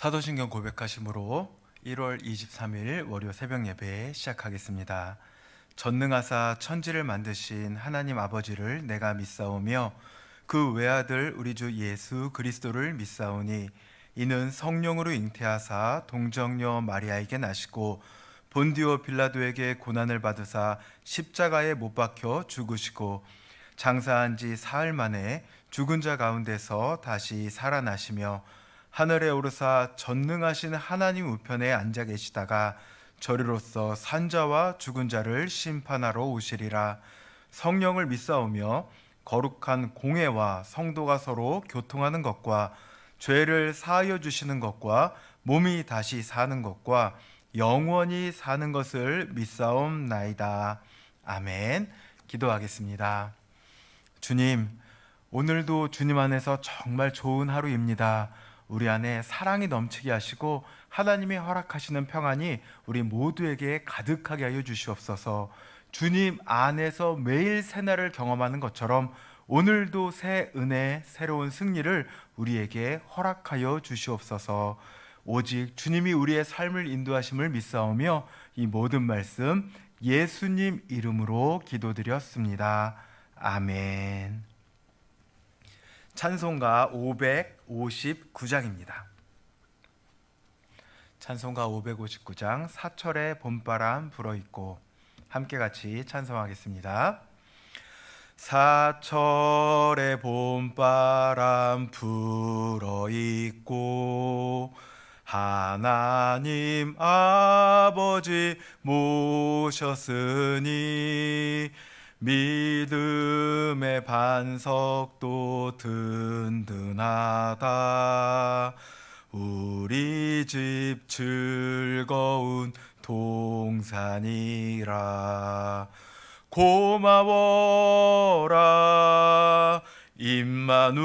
사도신경 고백하심으로 1월 23일 월요 새벽 예배 시작하겠습니다. 전능하사 천지를 만드신 하나님 아버지를 내가 믿사오며 그 외아들 우리 주 예수 그리스도를 믿사오니 이는 성령으로 잉태하사 동정녀 마리아에게 나시고 본디오 빌라도에게 고난을 받으사 십자가에 못 박혀 죽으시고 장사한 지 사흘 만에 죽은 자 가운데서 다시 살아나시며 하늘에 오르사 전능하신 하나님 우편에 앉아 계시다가 저리로서 산자와 죽은 자를 심판하러 오시리라. 성령을 믿사오며 거룩한 공회와 성도가 서로 교통하는 것과 죄를 사하여 주시는 것과 몸이 다시 사는 것과 영원히 사는 것을 믿사옵나이다. 아멘. 기도하겠습니다. 주님, 오늘도 주님 안에서 정말 좋은 하루입니다. 우리 안에 사랑이 넘치게 하시고 하나님이 허락하시는 평안이 우리 모두에게 가득하게 하여 주시옵소서. 주님 안에서 매일 새날을 경험하는 것처럼 오늘도 새 은혜, 새로운 승리를 우리에게 허락하여 주시옵소서. 오직 주님이 우리의 삶을 인도하심을 믿사오며 이 모든 말씀 예수님 이름으로 기도드렸습니다. 아멘. 찬송가 559장입니다. 찬송가 559장 사철의 봄바람 불어있고 함께 같이 찬송하겠습니다. 사철의 봄바람 불어있고 하나님 아버지 모셨으니 믿음의 반석도 든든하다. 우리 집 즐거운 동산이라. 고마워라 임마누엘.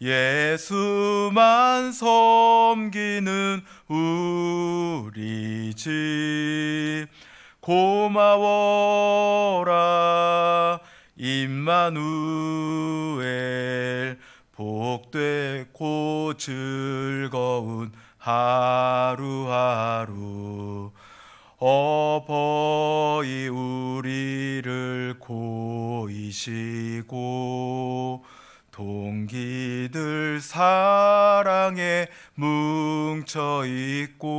예수만 섬기는 우리 집. 고마워라 임마누엘. 복되고 즐거운 하루하루. 어버이 우리를 고이시고 동기들 사랑에 뭉쳐있고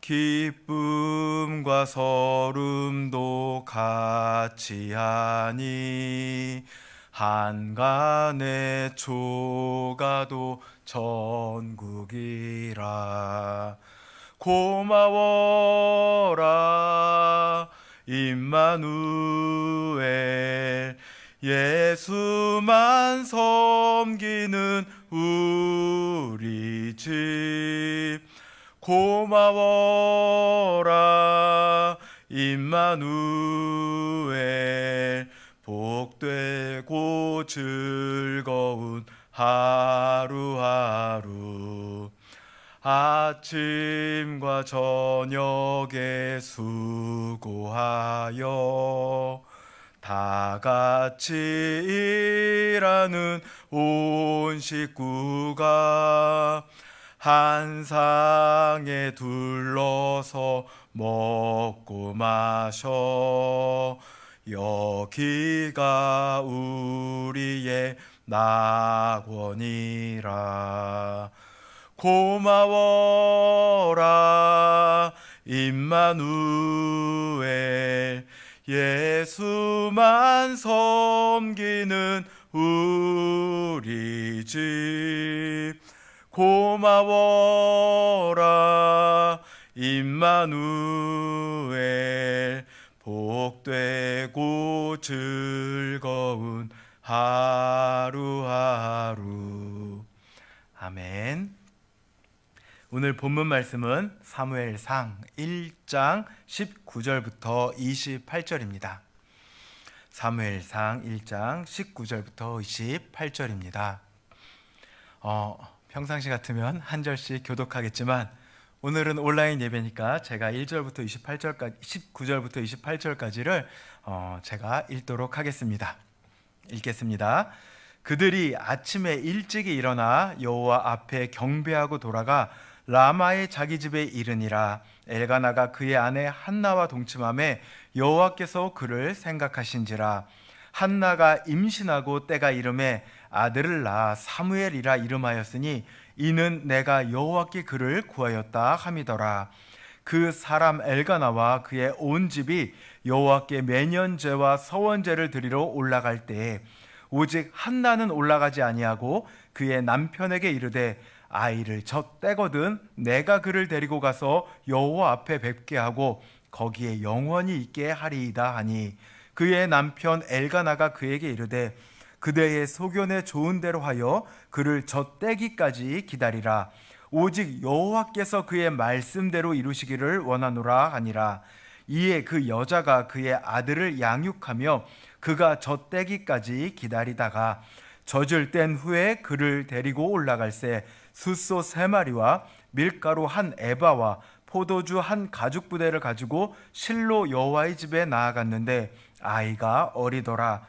기쁨과 서름도 같이 하니 한간의 조가도 전국이라. 고마워라 임마누엘. 예수만 섬기는 우리 집. 고마워라 임마누엘. 복되고 즐거운 하루하루. 아침과 저녁에 수고하여 다 같이 일하는 온 식구가 한 상에 둘러서 먹고 마셔. 여기가 우리의 낙원이라. 고마워라 임마누엘. 예수만 섬기는 우리 집. 고마워라 임마누엘. 복되고 즐거운 하루하루. 아멘. 오늘 본문 말씀은 사무엘상 1장 19절부터 28절입니다. 사무엘상 1장 19절부터 28절입니다. 평상시 같으면 한 절씩 교독하겠지만 오늘은 온라인 예배니까 제가 1절부터 28절까지 19절부터 28절까지를 제가 읽도록 하겠습니다. 읽겠습니다. 그들이 아침에 일찍이 일어나 여호와 앞에 경배하고 돌아가 라마의 자기 집에 이르니라. 엘가나가 그의 아내 한나와 동침함에 여호와께서 그를 생각하신지라. 한나가 임신하고 때가 이름에 아들을 낳아 사무엘이라 이름하였으니 이는 내가 여호와께 그를 구하였다 함이더라. 그 사람 엘가나와 그의 온 집이 여호와께 매년제와 서원제를 드리러 올라갈 때에 오직 한나는 올라가지 아니하고 그의 남편에게 이르되 아이를 젖때거든 내가 그를 데리고 가서 여호와 앞에 뵙게 하고 거기에 영원히 있게 하리이다 하니 그의 남편 엘가나가 그에게 이르되 그대의 소견에 좋은 대로 하여 그를 젖때기까지 기다리라. 오직 여호와께서 그의 말씀대로 이루시기를 원하노라 하니라. 이에 그 여자가 그의 아들을 양육하며 그가 젖때기까지 기다리다가 젖을 뗀 후에 그를 데리고 올라갈새 숫소 3마리와 밀가루 1에바와 포도주 1가죽부대를 가지고 실로 여호와의 집에 나아갔는데 아이가 어리더라.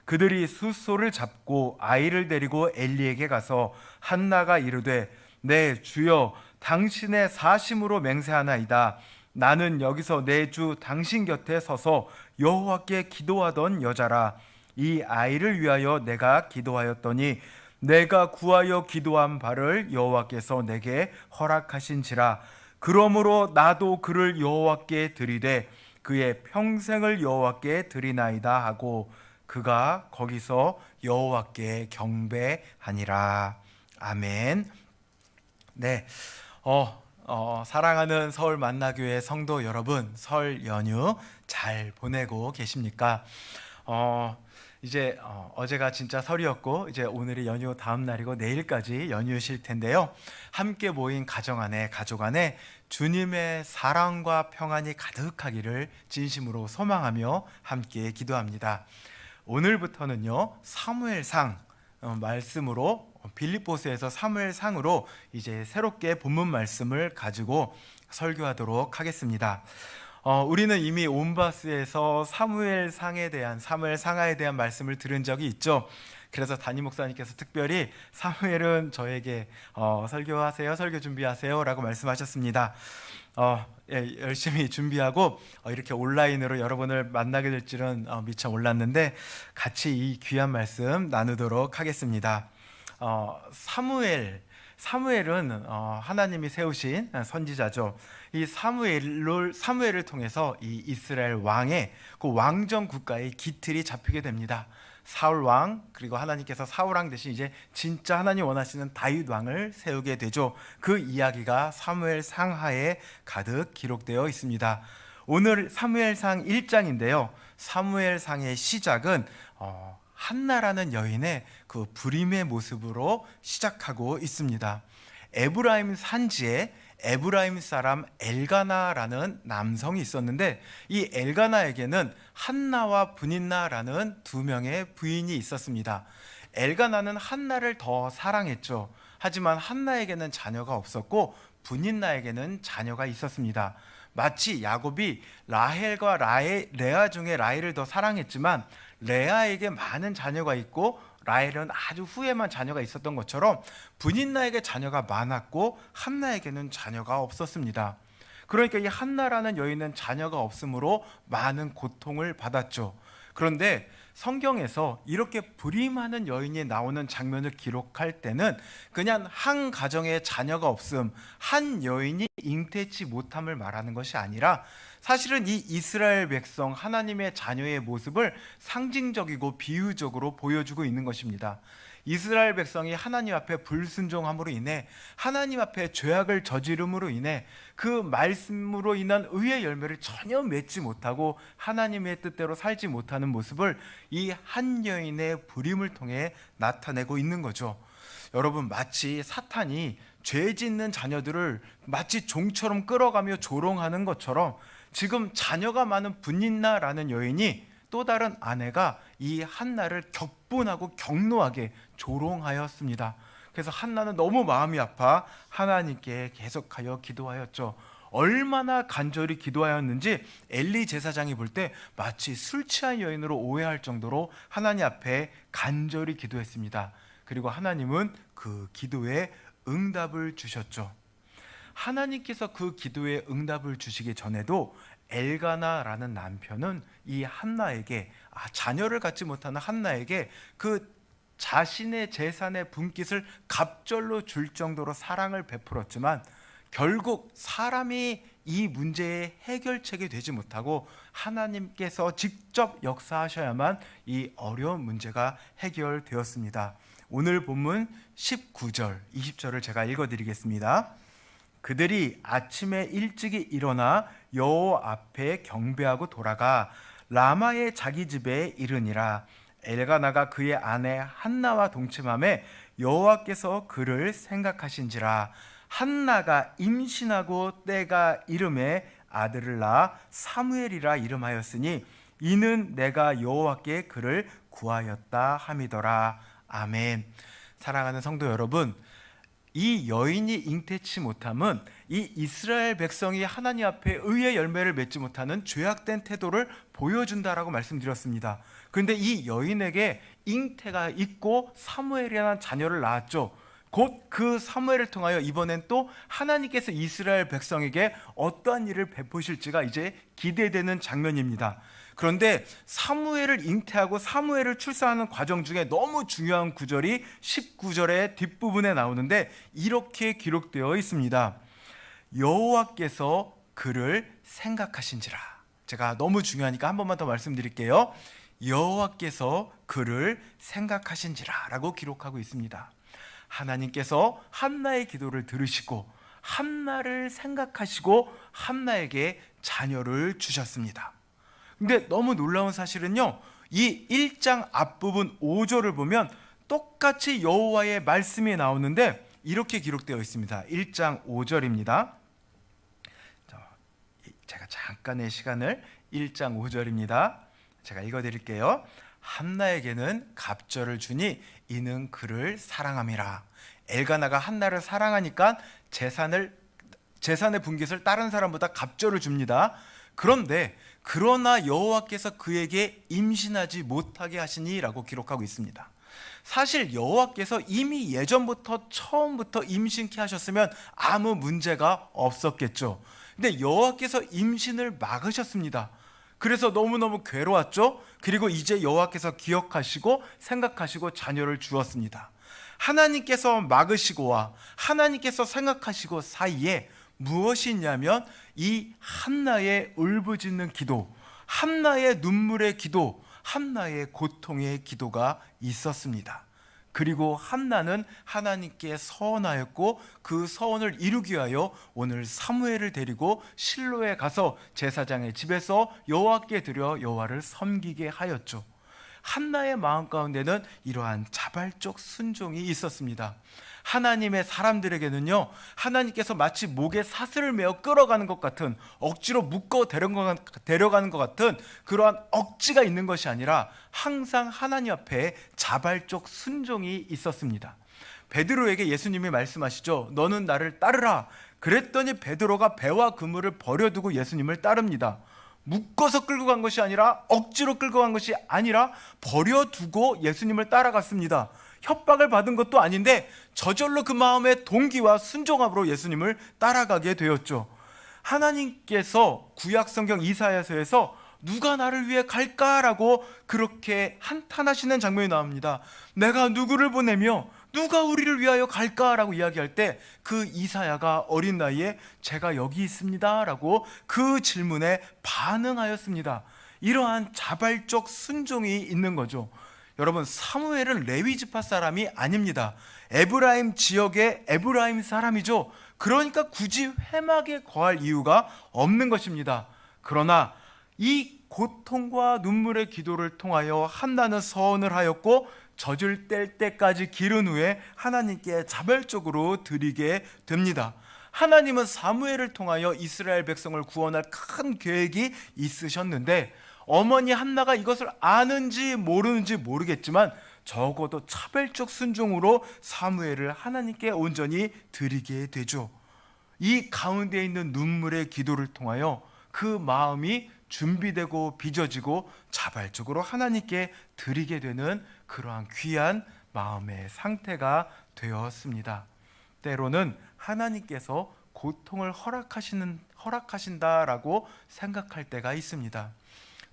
그들이 숫소를 잡고 아이를 데리고 엘리에게 가서 한나가 이르되 내 주여 당신의 사심으로 맹세하나이다. 나는 여기서 내 주 당신 곁에 서서 여호와께 기도하던 여자라. 이 아이를 위하여 내가 기도하였더니 내가 구하여 기도한 바를 여호와께서 내게 허락하신지라. 그러므로 나도 그를 여호와께 드리되 그의 평생을 여호와께 드리나이다 하고 그가 거기서 여호와께 경배하니라. 아멘. 네, 사랑하는 서울 만나교회 성도 여러분, 설 연휴 잘 보내고 계십니까? 이제 어제가 진짜 설이었고 이제 오늘이 연휴 다음 날이고 내일까지 연휴실 텐데요. 함께 모인 가정 안에 가족 안에 주님의 사랑과 평안이 가득하기를 진심으로 소망하며 함께 기도합니다. 오늘부터는요 사무엘상 말씀으로 빌립보서에서 사무엘상으로 이제 새롭게 본문 말씀을 가지고 설교하도록 하겠습니다. 우리는 이미 온바스에서 사무엘상에 대한 사무엘상하에 대한 말씀을 들은 적이 있죠. 그래서 담임 목사님께서 특별히 사무엘은 저에게 설교하세요, 설교 준비하세요 라고 말씀하셨습니다. 열심히 준비하고 이렇게 온라인으로 여러분을 만나게 될 줄은 미처 몰랐는데 같이 이 귀한 말씀 나누도록 하겠습니다. 사무엘은 하나님이 세우신 선지자죠. 이 사무엘을 통해서 이 이스라엘 왕의 그 왕정 국가의 기틀이 잡히게 됩니다. 사울 왕, 그리고 하나님께서 사울 왕 대신 이제 진짜 하나님 원하시는 다윗 왕을 세우게 되죠. 그 이야기가 사무엘 상하에 가득 기록되어 있습니다. 오늘 사무엘상 1장인데요. 사무엘상의 시작은 한나라는 여인의 그 불임의 모습으로 시작하고 있습니다. 에브라임 산지에 에브라임 사람 엘가나라는 남성이 있었는데 이 엘가나에게는 한나와 브닌나라는 두 명의 부인이 있었습니다. 엘가나는 한나를 더 사랑했죠. 하지만 한나에게는 자녀가 없었고 브닌나에게는 자녀가 있었습니다. 마치 야곱이 라헬과 레아 중에 라헬을 더 사랑했지만 레아에게 많은 자녀가 있고 라헬은 아주 후에만 자녀가 있었던 것처럼 브닌나에게 자녀가 많았고 한나에게는 자녀가 없었습니다. 그러니까 이 한나라는 여인은 자녀가 없으므로 많은 고통을 받았죠. 그런데 성경에서 이렇게 불임하는 여인이 나오는 장면을 기록할 때는 그냥 한 가정에 자녀가 없음, 한 여인이 잉태치 못함을 말하는 것이 아니라 사실은 이 이스라엘 백성 하나님의 자녀의 모습을 상징적이고 비유적으로 보여주고 있는 것입니다. 이스라엘 백성이 하나님 앞에 불순종함으로 인해 하나님 앞에 죄악을 저지름으로 인해 그 말씀으로 인한 의의 열매를 전혀 맺지 못하고 하나님의 뜻대로 살지 못하는 모습을 이 한 여인의 불임을 통해 나타내고 있는 거죠. 여러분, 마치 사탄이 죄 짓는 자녀들을 마치 종처럼 끌어가며 조롱하는 것처럼 지금 자녀가 많은 브닌나라는 여인이 또 다른 아내가 이 한나를 격분하고 격노하게 조롱하였습니다. 그래서 한나는 너무 마음이 아파 하나님께 계속하여 기도하였죠. 얼마나 간절히 기도하였는지 엘리 제사장이 볼 때 마치 술 취한 여인으로 오해할 정도로 하나님 앞에 간절히 기도했습니다. 그리고 하나님은 그 기도에 응답을 주셨죠. 하나님께서 그 기도에 응답을 주시기 전에도 엘가나라는 남편은 이 한나에게, 자녀를 갖지 못하는 한나에게 그 자신의 재산의 분깃을 갑절로 줄 정도로 사랑을 베풀었지만 결국 사람이 이 문제의 해결책이 되지 못하고 하나님께서 직접 역사하셔야만 이 어려운 문제가 해결되었습니다. 오늘 본문 19절, 20절을 제가 읽어드리겠습니다. 그들이 아침에 일찍이 일어나 여호와 앞에 경배하고 돌아가 라마의 자기 집에 이르니라. 엘가나가 그의 아내 한나와 동침하매 여호와께서 그를 생각하신지라. 한나가 임신하고 때가 이름에 아들을 낳아 사무엘이라 이름하였으니 이는 내가 여호와께 그를 구하였다 함이더라. 아멘. 사랑하는 성도 여러분, 이 여인이 잉태치 못함은 이 이스라엘 백성이 하나님 앞에 의의 열매를 맺지 못하는 죄악된 태도를 보여준다라고 말씀드렸습니다. 그런데 이 여인에게 잉태가 있고 사무엘이라는 자녀를 낳았죠. 곧 그 사무엘을 통하여 이번엔 또 하나님께서 이스라엘 백성에게 어떠한 일을 베푸실지가 이제 기대되는 장면입니다. 그런데 사무엘을 잉태하고 사무엘을 출산하는 과정 중에 너무 중요한 구절이 19절의 뒷부분에 나오는데 이렇게 기록되어 있습니다. 여호와께서 그를 생각하신지라. 제가 너무 중요하니까 한 번만 더 말씀드릴게요. 여호와께서 그를 생각하신지라 라고 기록하고 있습니다. 하나님께서 한나의 기도를 들으시고 한나를 생각하시고 한나에게 자녀를 주셨습니다. 근데 너무 놀라운 사실은요, 이 1장 앞부분 5절을 보면 똑같이 여호와의 말씀이 나오는데 이렇게 기록되어 있습니다. 1장 5절입니다. 제가 잠깐의 시간을 1장 5절입니다. 제가 읽어드릴게요. 한나에게는 갑절을 주니 이는 그를 사랑함이라. 엘가나가 한나를 사랑하니까 재산의 분깃을 다른 사람보다 갑절을 줍니다. 그러나 여호와께서 그에게 임신하지 못하게 하시니라고 기록하고 있습니다. 사실 여호와께서 이미 예전부터 처음부터 임신케 하셨으면 아무 문제가 없었겠죠. 근데 여호와께서 임신을 막으셨습니다. 그래서 너무너무 괴로웠죠. 그리고 이제 여호와께서 기억하시고 생각하시고 자녀를 주었습니다. 하나님께서 막으시고와 하나님께서 생각하시고 사이에 무엇이 있냐면 이 한나의 울부짖는 기도, 한나의 눈물의 기도, 한나의 고통의 기도가 있었습니다. 그리고 한나는 하나님께 서원하였고 그 서원을 이루기 위하여 오늘 사무엘을 데리고 실로에 가서 제사장의 집에서 여호와께 드려 여호와를 섬기게 하였죠. 한나의 마음 가운데는 이러한 자발적 순종이 있었습니다. 하나님의 사람들에게는요, 하나님께서 마치 목에 사슬을 메어 끌어가는 것 같은, 억지로 묶어 데려가는 것 같은 그러한 억지가 있는 것이 아니라 항상 하나님 앞에 자발적 순종이 있었습니다. 베드로에게 예수님이 말씀하시죠. 너는 나를 따르라. 그랬더니 베드로가 배와 그물을 버려두고 예수님을 따릅니다. 묶어서 끌고 간 것이 아니라, 억지로 끌고 간 것이 아니라 버려두고 예수님을 따라갔습니다. 협박을 받은 것도 아닌데 저절로 그 마음의 동기와 순종함으로 예수님을 따라가게 되었죠. 하나님께서 구약성경 이사야서에서 누가 나를 위해 갈까라고 그렇게 한탄하시는 장면이 나옵니다. 내가 누구를 보내며 누가 우리를 위하여 갈까라고 이야기할 때 그 이사야가 어린 나이에 제가 여기 있습니다 라고 그 질문에 반응하였습니다. 이러한 자발적 순종이 있는 거죠. 여러분, 사무엘은 레위 지파 사람이 아닙니다. 에브라임 지역의 에브라임 사람이죠. 그러니까 굳이 회막에 거할 이유가 없는 것입니다. 그러나 이 고통과 눈물의 기도를 통하여 한나는 서원을 하였고 젖을 뗄 때까지 기른 후에 하나님께 자발적으로 드리게 됩니다. 하나님은 사무엘을 통하여 이스라엘 백성을 구원할 큰 계획이 있으셨는데 어머니 한나가 이것을 아는지 모르는지 모르겠지만 적어도 차별적 순종으로 사무엘을 하나님께 온전히 드리게 되죠. 이 가운데 있는 눈물의 기도를 통하여 그 마음이 준비되고 빚어지고 자발적으로 하나님께 드리게 되는 그러한 귀한 마음의 상태가 되었습니다. 때로는 하나님께서 고통을 허락하신다라고 생각할 때가 있습니다.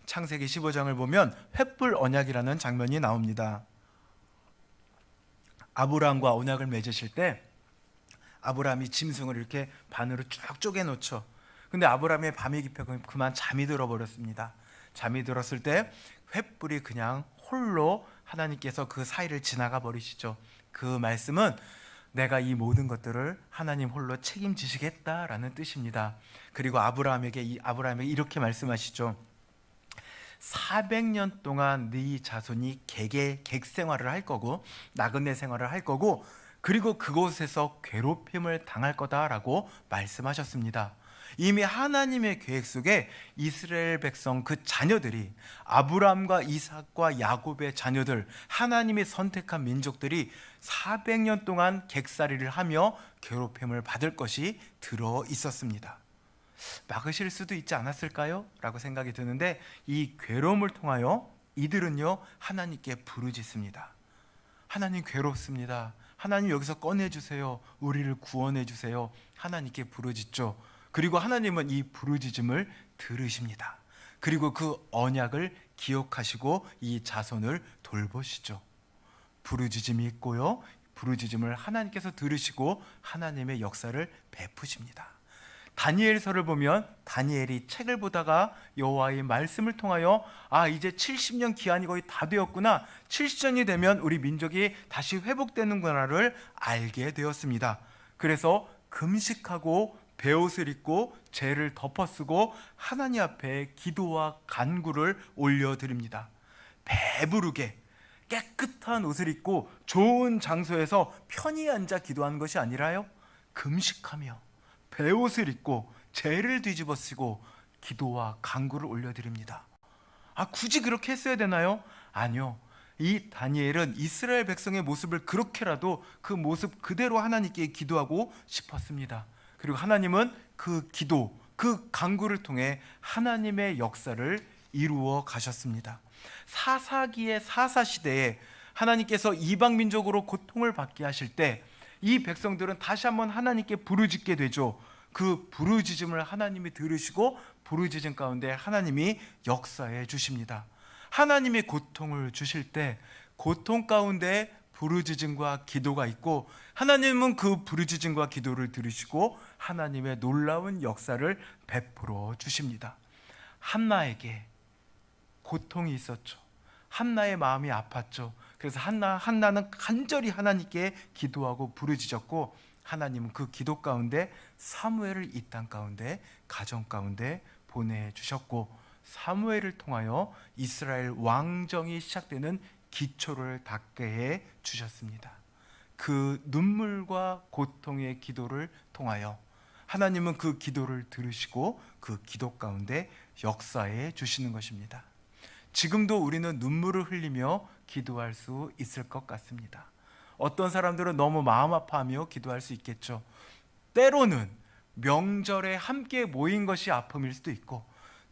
창세기 15장을 보면 횃불 언약이라는 장면이 나옵니다. 아브라함과 언약을 맺으실 때 아브라함이 짐승을 이렇게 반으로 쭉 쪼개 놓죠. 근데 아브라함의 밤이 깊어 그만 잠이 들어버렸습니다. 잠이 들었을 때 횃불이 그냥 홀로 하나님께서 그 사이를 지나가 버리시죠. 그 말씀은 내가 이 모든 것들을 하나님 홀로 책임지시겠다라는 뜻입니다. 그리고 아브라함에게 이렇게 말씀하시죠. 400년 동안 네 자손이 객 생활을 할 거고 나그네 생활을 할 거고 그리고 그곳에서 괴롭힘을 당할 거다라고 말씀하셨습니다. 이미 하나님의 계획 속에 이스라엘 백성 그 자녀들이 아브라함과 이삭과 야곱의 자녀들 하나님이 선택한 민족들이 400년 동안 객살이를 하며 괴롭힘을 받을 것이 들어 있었습니다. 막으실 수도 있지 않았을까요? 라고 생각이 드는데 이 괴로움을 통하여 이들은요 하나님께 부르짖습니다. 하나님 괴롭습니다. 하나님 여기서 꺼내주세요. 우리를 구원해주세요. 하나님께 부르짖죠. 그리고 하나님은 이 부르짖음을 들으십니다. 그리고 그 언약을 기억하시고 이 자손을 돌보시죠. 부르짖음이 있고요. 부르짖음을 하나님께서 들으시고 하나님의 역사를 베푸십니다. 다니엘서를 보면 다니엘이 책을 보다가 여호와의 말씀을 통하여 이제 70년 기한이 거의 다 되었구나, 70년이 되면 우리 민족이 다시 회복되는구나를 알게 되었습니다. 그래서 금식하고 베옷을 입고 죄를 덮어쓰고 하나님 앞에 기도와 간구를 올려드립니다. 배부르게 깨끗한 옷을 입고 좋은 장소에서 편히 앉아 기도하는 것이 아니라요, 금식하며 베옷을 입고 죄를 뒤집어쓰고 기도와 간구를 올려드립니다. 굳이 그렇게 했어야 되나요? 아니요. 이 다니엘은 이스라엘 백성의 모습을 그렇게라도 그 모습 그대로 하나님께 기도하고 싶었습니다. 그리고 하나님은 그 기도, 그 간구를 통해 하나님의 역사를 이루어 가셨습니다. 사사기의 사사시대에 하나님께서 이방 민족으로 고통을 받게 하실 때 이 백성들은 다시 한번 하나님께 부르짖게 되죠. 그 부르짖음을 하나님이 들으시고 부르짖음 가운데 하나님이 역사해 주십니다. 하나님이 고통을 주실 때 고통 가운데 부르짖음과 기도가 있고 하나님은 그 부르짖음과 기도를 들으시고 하나님의 놀라운 역사를 베풀어 주십니다. 한나에게 고통이 있었죠. 한나의 마음이 아팠죠. 그래서 한나는 간절히 하나님께 기도하고 부르짖었고 하나님은 그 기도 가운데 사무엘을 이 땅 가운데 가정 가운데 보내주셨고 사무엘을 통하여 이스라엘 왕정이 시작되는 기초를 닦게 해 주셨습니다. 그 눈물과 고통의 기도를 통하여 하나님은 그 기도를 들으시고 그 기도 가운데 역사해 주시는 것입니다. 지금도 우리는 눈물을 흘리며 기도할 수 있을 것 같습니다. 어떤 사람들은 너무 마음 아파하며 기도할 수 있겠죠. 때로는 명절에 함께 모인 것이 아픔일 수도 있고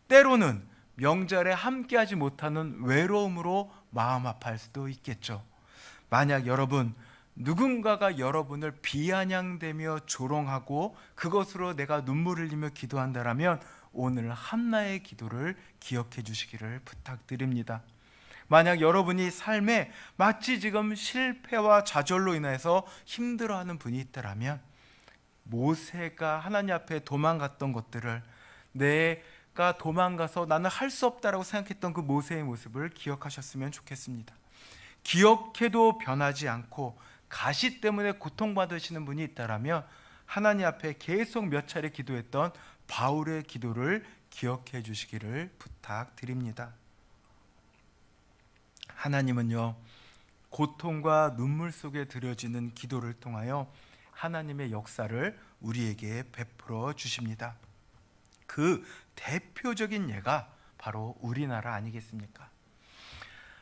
때로는 명절에 함께하지 못하는 외로움으로 마음 아파할 수도 있겠죠. 만약 여러분 누군가가 여러분을 비아냥대며 조롱하고 그것으로 내가 눈물 흘리며 기도한다라면 오늘 한나의 기도를 기억해 주시기를 부탁드립니다. 만약 여러분이 삶에 마치 지금 실패와 좌절로 인해서 힘들어하는 분이 있다라면 모세가 하나님 앞에 도망갔던 것들을 내가 도망가서 나는 할 수 없다라고 생각했던 그 모세의 모습을 기억하셨으면 좋겠습니다. 기억해도 변하지 않고 가시 때문에 고통받으시는 분이 있다라면 하나님 앞에 계속 몇 차례 기도했던 바울의 기도를 기억해 주시기를 부탁드립니다. 하나님은요, 고통과 눈물 속에 드려지는 기도를 통하여 하나님의 역사를 우리에게 베풀어 주십니다. 그 대표적인 예가 바로 우리나라 아니겠습니까?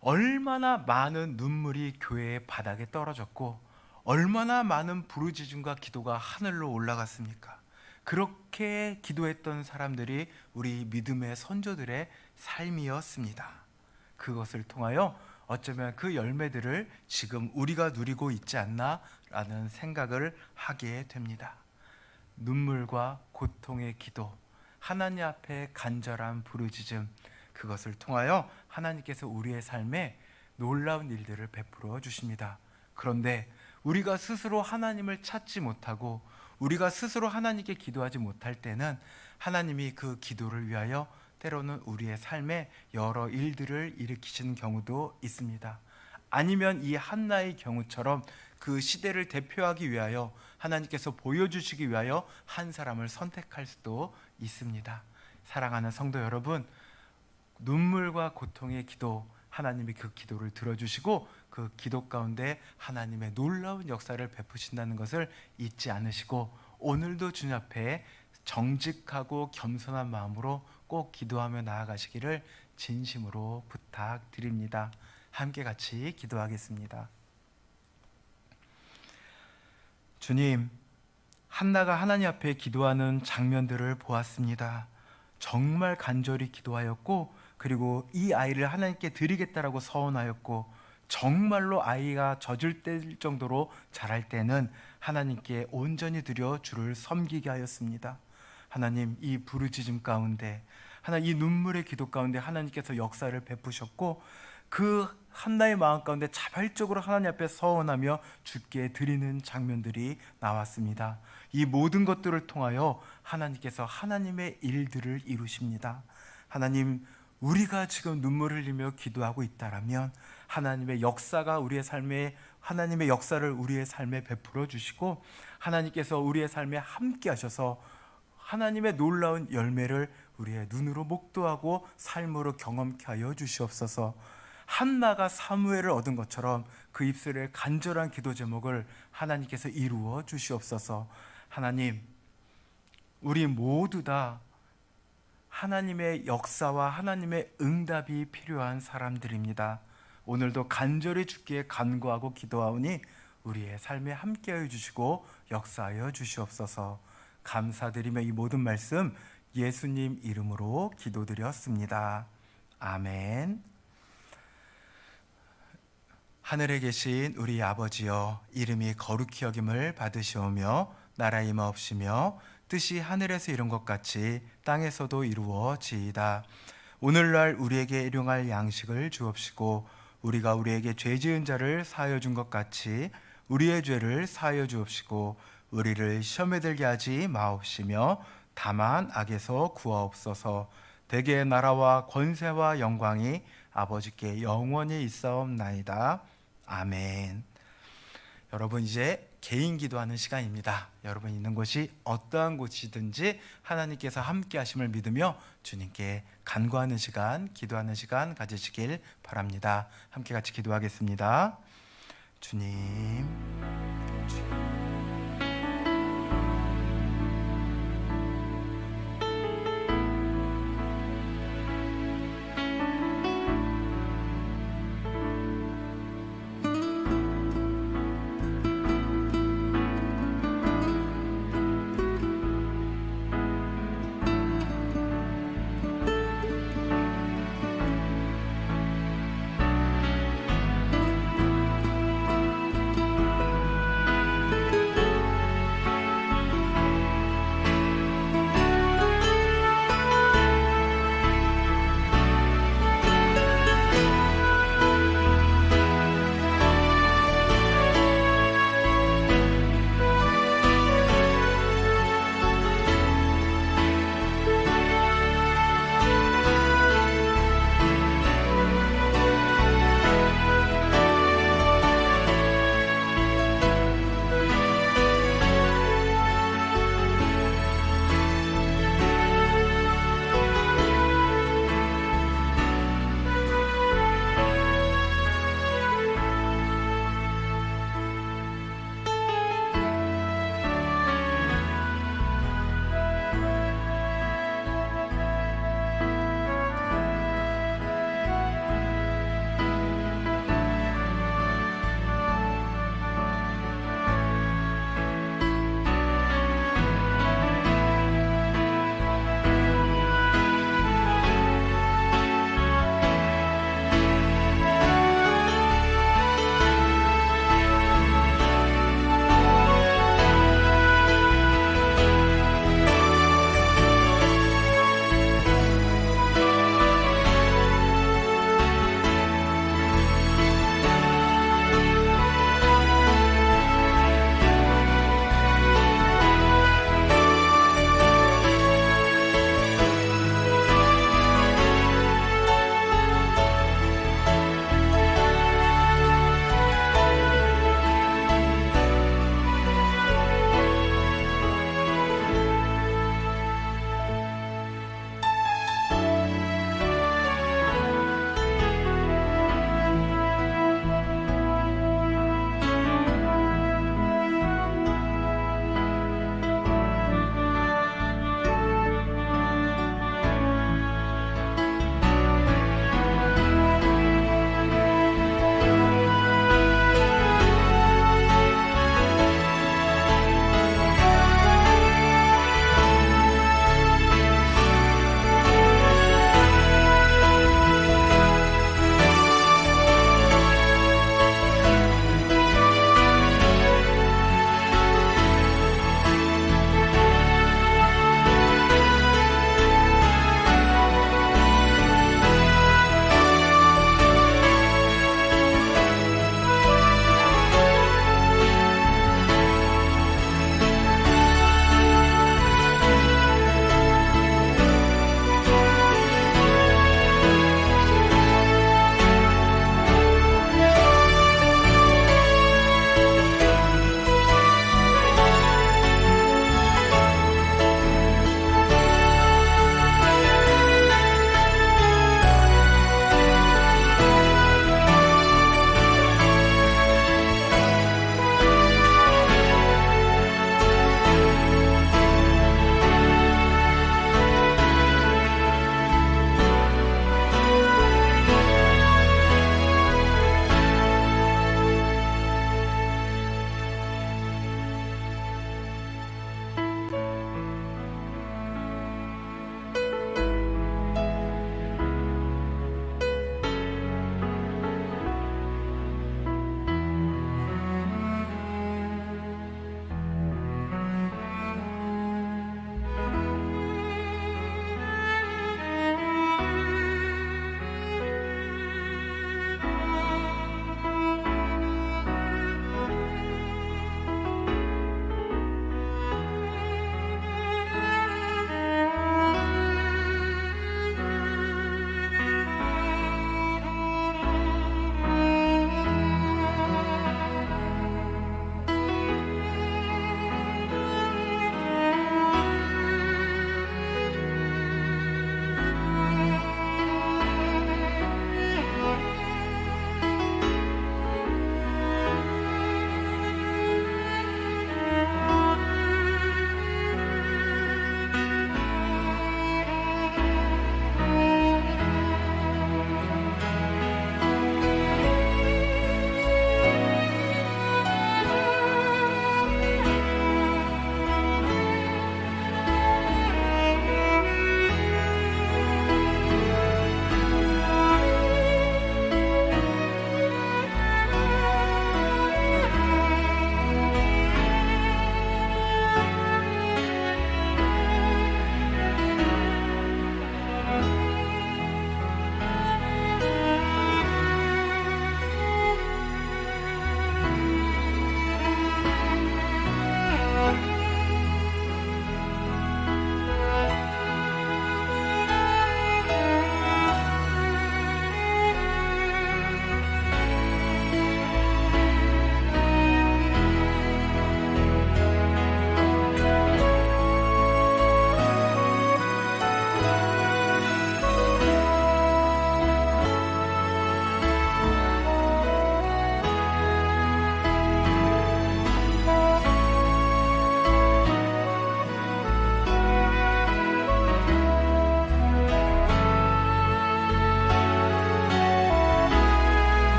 얼마나 많은 눈물이 교회의 바닥에 떨어졌고 얼마나 많은 부르짖음과 기도가 하늘로 올라갔습니까? 그렇게 기도했던 사람들이 우리 믿음의 선조들의 삶이었습니다. 그것을 통하여 어쩌면 그 열매들을 지금 우리가 누리고 있지 않나라는 생각을 하게 됩니다. 눈물과 고통의 기도, 하나님 앞에 간절한 부르짖음, 그것을 통하여 하나님께서 우리의 삶에 놀라운 일들을 베풀어 주십니다. 그런데 우리가 스스로 하나님을 찾지 못하고 우리가 스스로 하나님께 기도하지 못할 때는 하나님이 그 기도를 위하여 때로는 우리의 삶에 여러 일들을 일으키시는 경우도 있습니다. 아니면 이 한나의 경우처럼 그 시대를 대표하기 위하여 하나님께서 보여주시기 위하여 한 사람을 선택할 수도 있습니다. 사랑하는 성도 여러분, 눈물과 고통의 기도, 하나님이 그 기도를 들어주시고 그 기도 가운데 하나님의 놀라운 역사를 베푸신다는 것을 잊지 않으시고 오늘도 주님 앞에 정직하고 겸손한 마음으로 꼭 기도하며 나아가시기를 진심으로 부탁드립니다. 함께 같이 기도하겠습니다. 주님, 한나가 하나님 앞에 기도하는 장면들을 보았습니다. 정말 간절히 기도하였고, 그리고 이 아이를 하나님께 드리겠다라고 서원하였고, 정말로 아이가 젖을 뗄 정도로 자랄 때는 하나님께 온전히 드려 주를 섬기게 하였습니다. 하나님, 이 부르짖음 가운데, 하나님 이 눈물의 기도 가운데 하나님께서 역사를 베푸셨고, 그 한나의 마음 가운데 자발적으로 하나님 앞에 서원하며 주께 드리는 장면들이 나왔습니다. 이 모든 것들을 통하여 하나님께서 하나님의 일들을 이루십니다. 하나님, 우리가 지금 눈물 흘리며 기도하고 있다라면 하나님의 역사가 우리의 삶에, 하나님의 역사를 우리의 삶에 베풀어 주시고 하나님께서 우리의 삶에 함께 하셔서 하나님의 놀라운 열매를 우리의 눈으로 목도하고 삶으로 경험케 하여 주시옵소서. 한나가 사무엘을 얻은 것처럼 그 입술의 간절한 기도 제목을 하나님께서 이루어 주시옵소서. 하나님, 우리 모두 다 하나님의 역사와 하나님의 응답이 필요한 사람들입니다. 오늘도 간절히 주께 간구하고 기도하오니 우리의 삶에 함께하여 주시고 역사하여 주시옵소서. 감사드리며 이 모든 말씀 예수님 이름으로 기도드렸습니다. 아멘. 하늘에 계신 우리 아버지여, 이름이 거룩히 여김을 받으시오며 나라 임하옵시며 뜻이 하늘에서 이룬 것 같이 땅에서도 이루어지이다. 오늘날 우리에게 일용할 양식을 주옵시고 우리가 우리에게 죄 지은 자를 사하여 준 것 같이 우리의 죄를 사하여 주옵시고 우리를 시험에 들게 하지 마옵시며 다만 악에서 구하옵소서. 대개의 나라와 권세와 영광이 아버지께 영원히 있사옵나이다. 아멘. 여러분, 이제 개인 기도하는 시간입니다. 여러분 있는 곳이 어떠한 곳이든지 하나님께서 함께 하심을 믿으며 주님께 간구하는 시간, 기도하는 시간 가지시길 바랍니다. 함께 같이 기도하겠습니다. 주님,